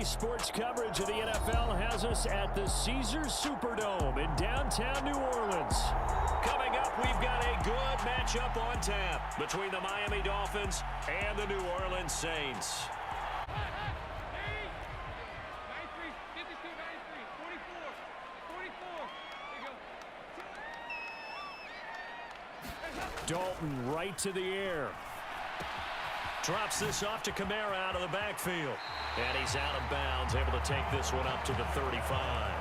Today's sports coverage of the NFL has us at the Caesars Superdome in downtown New Orleans. Coming up, we've got a good matchup on tap between the Miami Dolphins and the New Orleans Saints. Dalton right to the air. Drops this off to Kamara out of the backfield. And he's out of bounds, able to take this one up to the 35.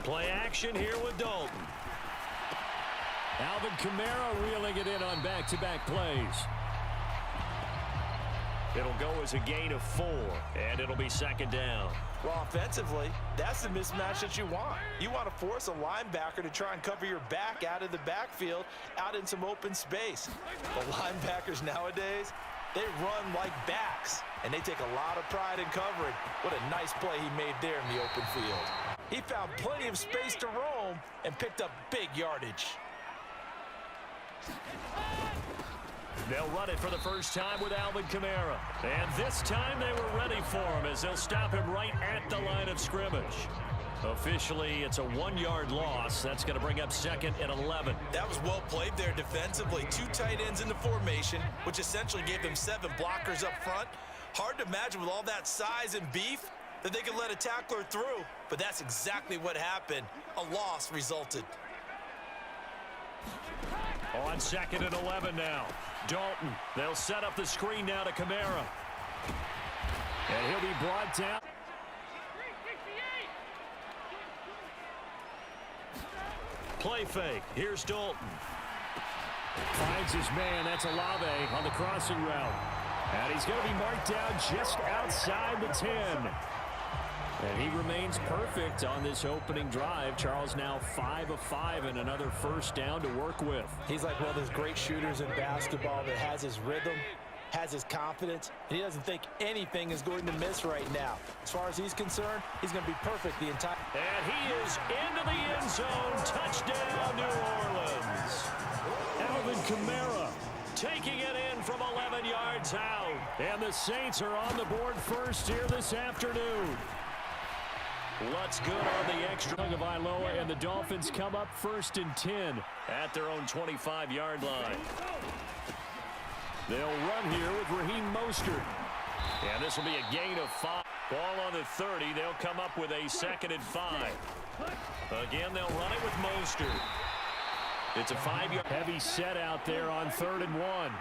Play action here with Dalton. Alvin Kamara reeling it in on back-to-back plays. It'll go as a gain of 4, and it'll be second down. Well, offensively, that's the mismatch that you want. You want to force a linebacker to try and cover your back out of the backfield, out in some open space. The linebackers nowadays, they run like backs, and they take a lot of pride in covering. What a nice play he made there in the open field. He found plenty of space to roam and picked up big yardage. They'll run it for the first time with Alvin Kamara. And this time they were ready for him as they'll stop him right at the line of scrimmage. Officially, it's a 1-yard loss. That's going to bring up second and 11. That was well played there defensively. 2 tight ends in the formation, which essentially gave them 7 blockers up front. Hard to imagine with all that size and beef that they could let a tackler through. But that's exactly what happened. A loss resulted. On second and 11 now. Dalton, they'll set up the screen now to Kamara. And he'll be brought down. Play fake. Here's Dalton. Finds his man. That's Olave on the crossing route. And he's going to be marked down just outside the 10. And he remains perfect on this opening drive. Charles now 5 of 5 and another first down to work with. He's like one of those great shooters in basketball that has his rhythm, has his confidence, and he doesn't think anything is going to miss right now. As far as he's concerned, he's going to be perfect the entire. And he is into the end zone. Touchdown, New Orleans. Alvin Kamara taking it in from 11 yards out. And the Saints are on the board first here this afternoon. What's good on the extra of Iloa, and the Dolphins come up first and 10 at their own 25-yard line. They'll run here with Raheem Mostert. And this will be a gain of 5. Ball on the 30. They'll come up with a second and 5. Again, they'll run it with Mostert. It's a 5-yard. Heavy set out there on 3rd and 1.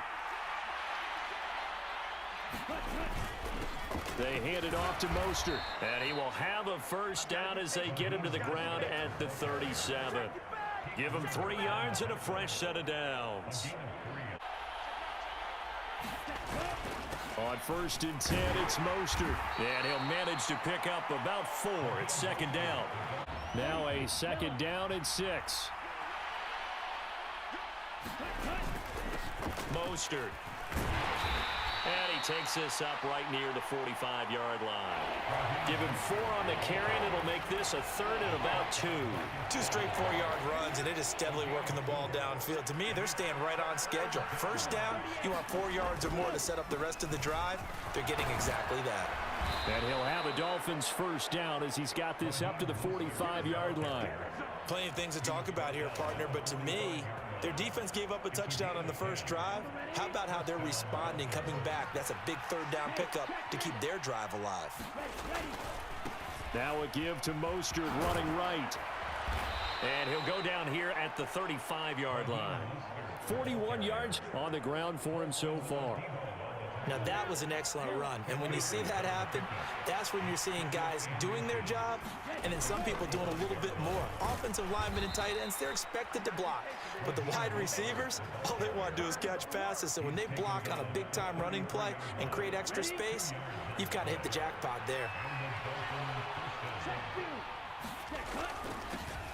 They hand it off to Mostert, and he will have a first down as they get him to the ground at the 37. Give him 3 yards and a fresh set of downs. On 1st and 10, it's Mostert, and he'll manage to pick up about 4. It's second down. Now a second down and 6. Mostert. And he takes this up right near the 45-yard line. Give him 4 on the carry, and it'll make this a 3rd and about 2. 2 straight 4-yard runs, and it is steadily working the ball downfield. To me, they're staying right on schedule. First down, you want 4 yards or more to set up the rest of the drive. They're getting exactly that. And he'll have a Dolphins first down as he's got this up to the 45-yard line. Plenty of things to talk about here, partner, but to me, their defense gave up a touchdown on the first drive. How about how they're responding, coming back? That's a big 3rd down pickup to keep their drive alive. Now a give to Mostert running right. And he'll go down here at the 35-yard line. 41 yards on the ground for him so far. Now that was an excellent run, and when you see that happen, that's when you're seeing guys doing their job and then some people doing a little bit more. Offensive linemen and tight ends, they're expected to block, but the wide receivers, all they want to do is catch passes. So when they block on a big-time running play and create extra space, you've kind of hit the jackpot there.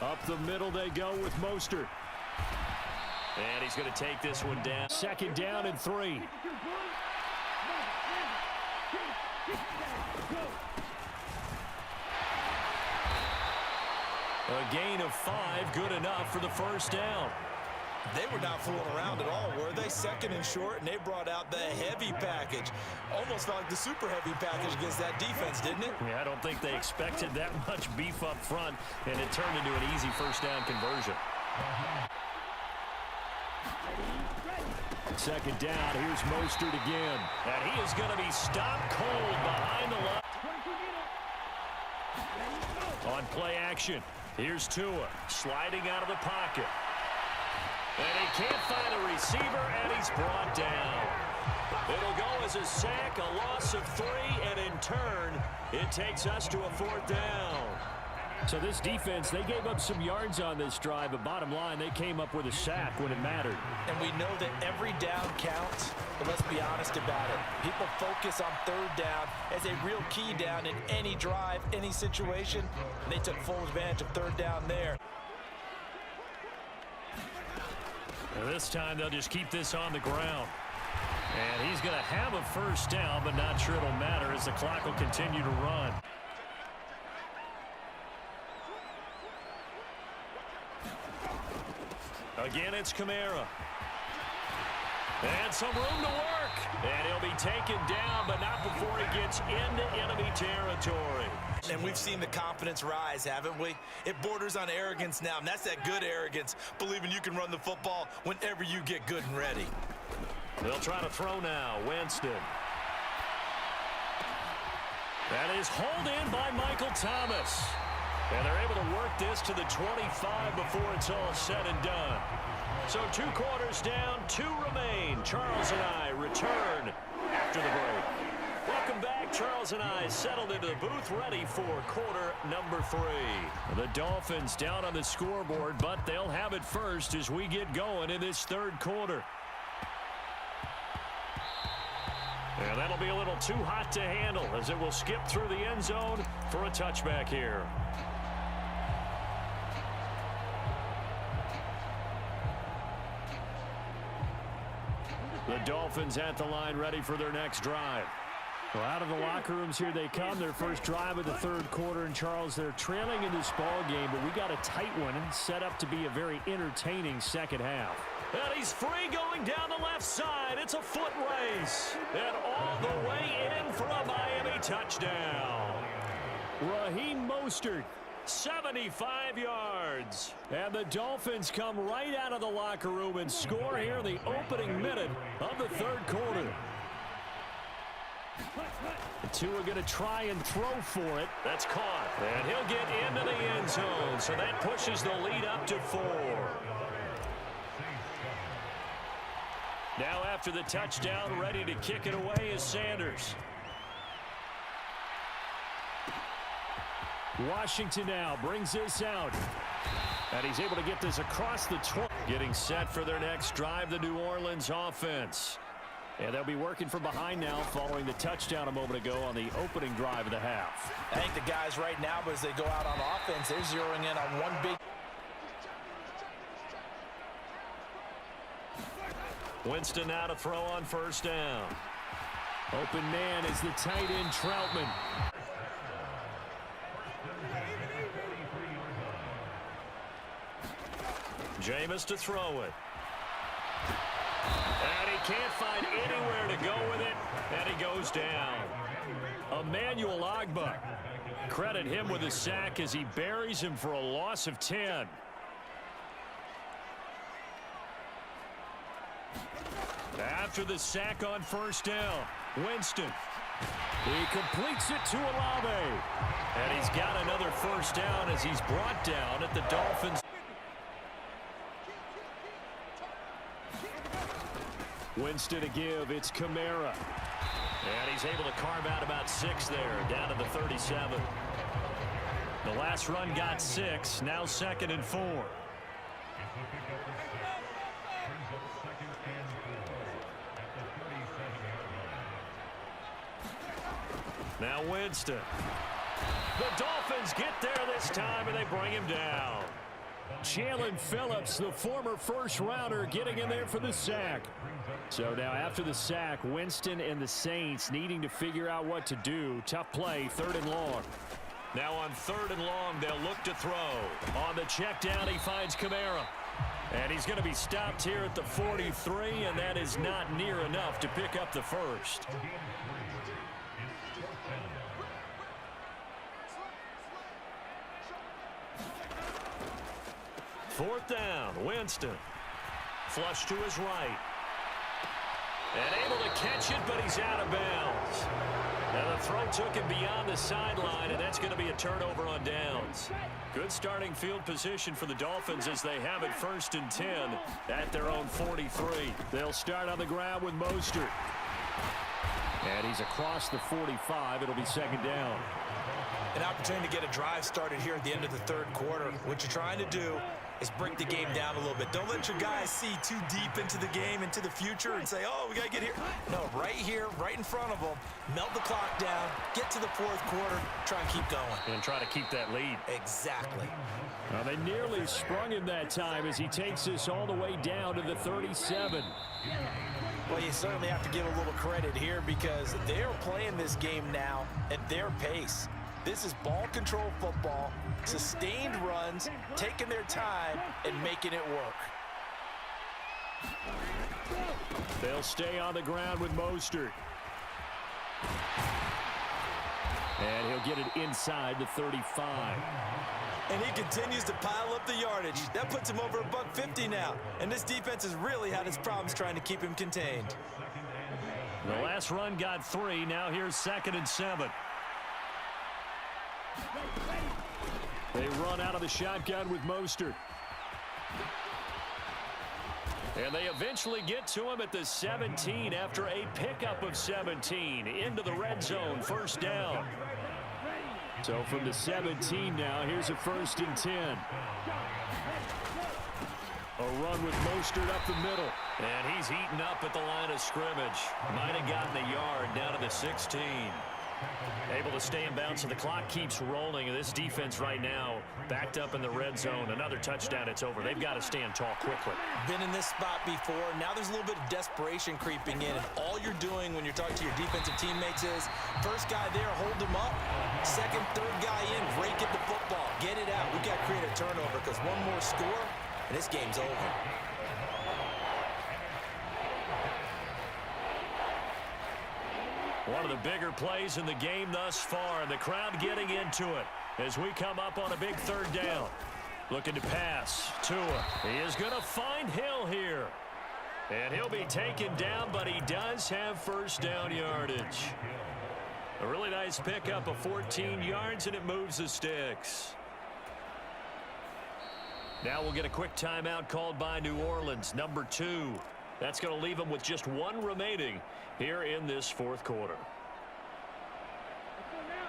Up the middle they go with Mostert. And he's going to take this one down. Second down and 3. A gain of 5, good enough for the first down. They were not fooling around at all, were they? Second and short, and they brought out the heavy package. Almost felt like the super heavy package against that defense, didn't it? Yeah, I don't think they expected that much beef up front, and it turned into an easy first down conversion. Second down, here's Mostert again. And he is going to be stopped cold behind the line. On play action, here's Tua sliding out of the pocket. And he can't find a receiver, and he's brought down. It'll go as a sack, a loss of 3, and in turn, it takes us to a 4th down. So this defense, they gave up some yards on this drive, but bottom line, they came up with a sack when it mattered. And we know that every down counts, but let's be honest about it. People focus on 3rd down as a real key down in any drive, any situation, and they took full advantage of 3rd down there. And this time, they'll just keep this on the ground. And he's going to have a first down, but not sure it'll matter as the clock will continue to run. Again, it's Kamara. And some room to work. And he'll be taken down, but not before he gets into enemy territory. And we've seen the confidence rise, haven't we? It borders on arrogance now, and that's that good arrogance, believing you can run the football whenever you get good and ready. They'll try to throw now. Winston. That is hauled in by Michael Thomas. And they're able to work this to the 25 before it's all said and done. So 2 quarters down, 2 remain. Charles and I return after the break. Welcome back. Charles and I settled into the booth, ready for quarter number 3. The Dolphins down on the scoreboard, but they'll have it first as we get going in this 3rd quarter. And that'll be a little too hot to handle as it will skip through the end zone for a touchback here. The Dolphins at the line, ready for their next drive. Well, out of the locker rooms here they come. Their first drive of the 3rd quarter. And Charles, they're trailing in this ball game, but we got a tight one and set up to be a very entertaining second half. And he's free going down the left side. It's a foot race. And all the way in for a Miami touchdown. Raheem Mostert, 75 yards. And the Dolphins come right out of the locker room and score here in the opening minute of the 3rd quarter. The 2 are going to try and throw for it. That's caught. And he'll get into the end zone. So that pushes the lead up to 4. Now after the touchdown, ready to kick it away is Sanders. Washington now brings this out. And he's able to get this across the 20. Getting set for their next drive, the New Orleans offense. And they'll be working from behind now following the touchdown a moment ago on the opening drive of the half. I think the guys right now, as they go out on offense, they're zeroing in on one big. Winston now to throw on first down. Open man is the tight end Troutman. Jameis to throw it. And he can't find anywhere to go with it, and he goes down. Emmanuel Ogbah. Credit him with a sack as he buries him for a loss of 10. After the sack on first down, Winston. He completes it to Olave. And he's got another first down as he's brought down at the Dolphins. Winston to give. It's Kamara. And he's able to carve out about 6 there, down to the 37. The last run got 6. Now 2nd and 4. Now Winston. The Dolphins get there this time, and they bring him down. Jalen Phillips, the former first-rounder, getting in there for the sack. So now after the sack, Winston and the Saints needing to figure out what to do. Tough play, 3rd and long. Now on 3rd and long, they'll look to throw. On the check down, he finds Kamara. And he's going to be stopped here at the 43, and that is not near enough to pick up the first. Fourth down, Winston. Flush to his right. And able to catch it, but he's out of bounds. Now the throw took him beyond the sideline, and that's going to be a turnover on downs. Good starting field position for the Dolphins as they have it 1st and 10 at their own 43. They'll start on the ground with Mostert. And he's across the 45. It'll be 2nd down. An opportunity to get a drive started here at the end of the 3rd quarter. What you're trying to do is break the game down a little bit. Don't let your guys see too deep into the game, into the future, and say, oh, we got to get here. No, right here, right in front of them, melt the clock down, get to the 4th quarter, try and keep going. And try to keep that lead. Exactly. Well, they nearly sprung him that time as he takes this all the way down to the 37. Well, you certainly have to give a little credit here because they're playing this game now at their pace. This is ball control football, sustained runs, taking their time, and making it work. They'll stay on the ground with Mostert. And he'll get it inside the 35. And he continues to pile up the yardage. That puts him over $150 now. And this defense has really had its problems trying to keep him contained. The last run got 3. Now here's 2nd and 7. They run out of the shotgun with Mostert. And they eventually get to him at the 17 after a pickup of 17 into the red zone, 1st down. So from the 17 now, here's a 1st and 10. A run with Mostert up the middle. And he's eaten up at the line of scrimmage. Might have gotten a yard down to the 16. Able to stay in bounds, so the clock keeps rolling. This defense right now backed up in the red zone. Another touchdown, it's over. They've got to stand tall quickly. Been in this spot before. Now there's a little bit of desperation creeping in. And all you're doing when you're talking to your defensive teammates is, first guy there, hold him up. Second, third guy in, rake at the football. Get it out. We've got to create a turnover because one more score, and this game's over. One of the bigger plays in the game thus far, and the crowd getting into it as we come up on a big 3rd down. Looking to pass. Tua. He is going to find Hill here. And he'll be taken down, but he does have 1st down yardage. A really nice pickup of 14 yards, and it moves the sticks. Now we'll get a quick timeout called by New Orleans, number 2. That's going to leave them with just 1 remaining here in this 4th quarter.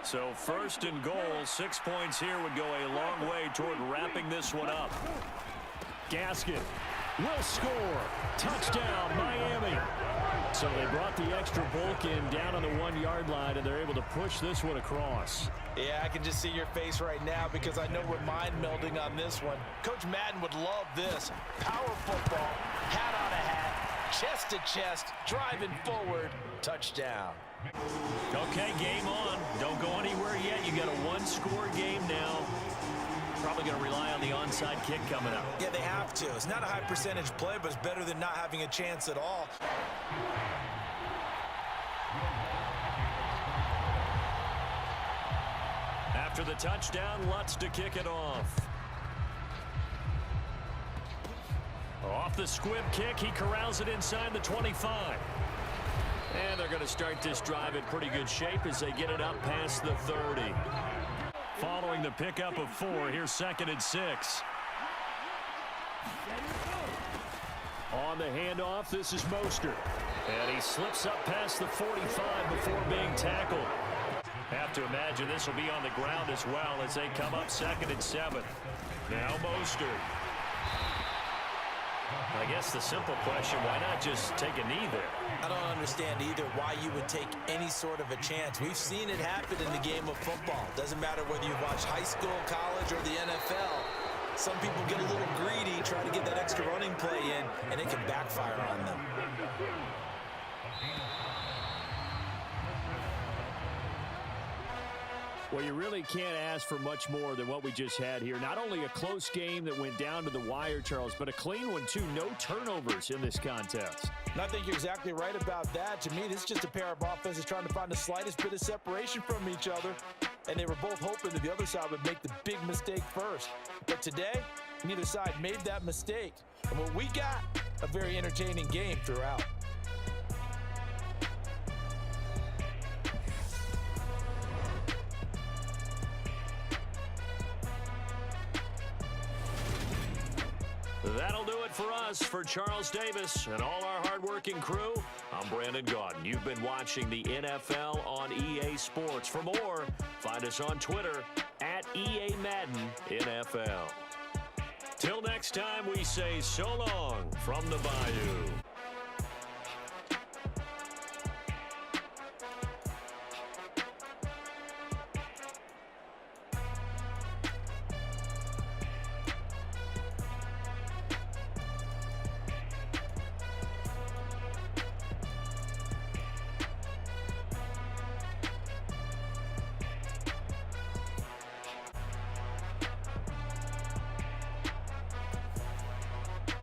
So 1st and goal, 6 points here would go a long way toward wrapping this one up. Gaskin will score. Touchdown, Miami. So they brought the extra bulk in down on the 1-yard line, and they're able to push this one across. Yeah, I can just see your face right now because I know we're mind melding on this one. Coach Madden would love this. Power football, hat on a hat, chest to chest, driving forward, touchdown. Okay, game on. Don't go anywhere yet. You got a 1-score game now. Probably going to rely on the onside kick coming up. Yeah, they have to. It's not a high percentage play, but it's better than not having a chance at all. After the touchdown, Lutz to kick it off. Off the squib kick, he corrals it inside the 25. And they're going to start this drive in pretty good shape as they get it up past the 30. Following the pickup of 4, here's 2nd and 6. On the handoff, this is Mostert. And he slips up past the 45 before being tackled. Have to imagine this will be on the ground as well as they come up 2nd and 7. Now Mostert. I guess the simple question, why not just take a knee there? I don't understand either why you would take any sort of a chance. We've seen it happen in the game of football. Doesn't matter whether you watch high school, college, or the NFL. Some people get a little greedy, try to get that extra running play in, and it can backfire on them. Well, you really can't ask for much more than what we just had here. Not only a close game that went down to the wire, Charles, but a clean one, too. No turnovers in this contest. And I think you're exactly right about that. To me, this is just a pair of offenses trying to find the slightest bit of separation from each other. And they were both hoping that the other side would make the big mistake first. But today, neither side made that mistake. And what we got, a very entertaining game throughout. That'll do it for us. For Charles Davis and all our hardworking crew, I'm Brandon Gaudin. You've been watching the NFL on EA Sports. For more, find us on Twitter at EA Madden NFL. Till next time, we say so long from the Bayou.